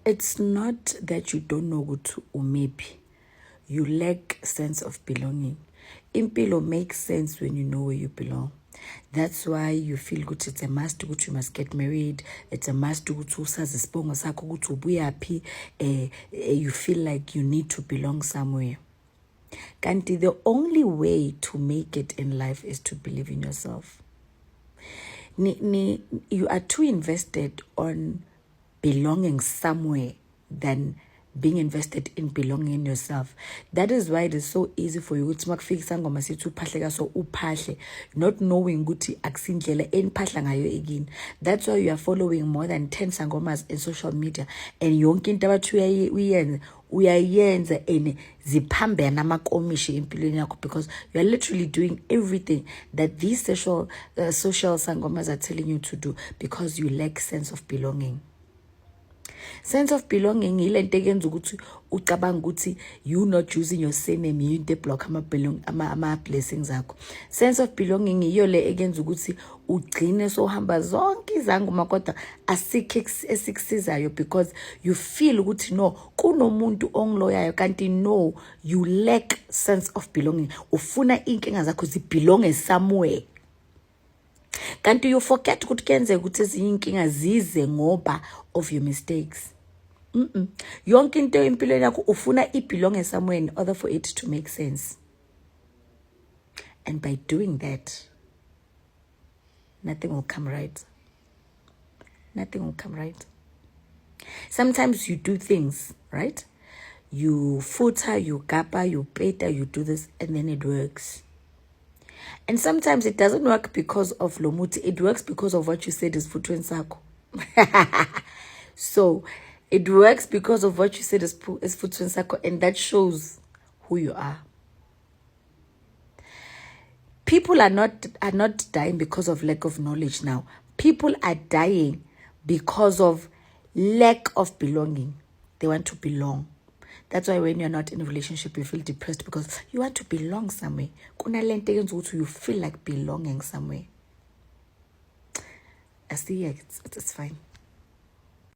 It's not that you don't know ukuthi umephi. You lack sense of belonging. Impilo makes sense when you know where you belong. That's why you feel good. It's a must ukuthi you must get married. It's a must ukuthi usazi isibongo sakho ukuthi ubuyaphi. You feel like you need to belong somewhere. Kanti the only way to make it in life is to believe in yourself. You are too invested on belonging somewhere than being invested in belonging in yourself. That is why it is so easy for you to makufika ngoma sithi uphahle so uphahle, not knowing ukuthi akusindlela eniphahla ngayo again. That's why you are following more than 10 sangomas in social media, and yonke into abathi uyayenza and ziphambene amakomishi empilweni yakho, because you are literally doing everything that these social sangomas are telling you to do because you lack sense of belonging. Sense of belonging ile nto eyenza ukuthi ucabanga ukuthi you not using your surname you into block ama blessings akho. Sense of belonging iyo le eyenza ukuthi ugcine sohamba zonke izangoma kodwa asikho esikusizayo, because you feel ukuthi no kunomuntu ongiloyayo, kanti no, you lack sense of belonging. Ufuna inkinga zakho zibelonge somewhere. Kanti you forget ukuthi kenzeka ukuthi ezinye inkinga zize ngoba of your mistakes. Yonke into empilweni yakho ufuna ibelonge somewhere in order for it to make sense. And by doing that, nothing will come right. Nothing will come right. Sometimes you do things, right? You footer, you gapa, you beta, you do this, and then it works. And sometimes it doesn't work because of Lomuti. It works because of what you said is Futu and Sako. So it works because of what you said is Futu and Sako, and that shows who you are. People are not dying because of lack of knowledge now. People are dying because of lack of belonging. They want to belong. That's why when you're not in a relationship, you feel depressed because you want to belong somewhere. You feel like belonging somewhere. I see, it's fine.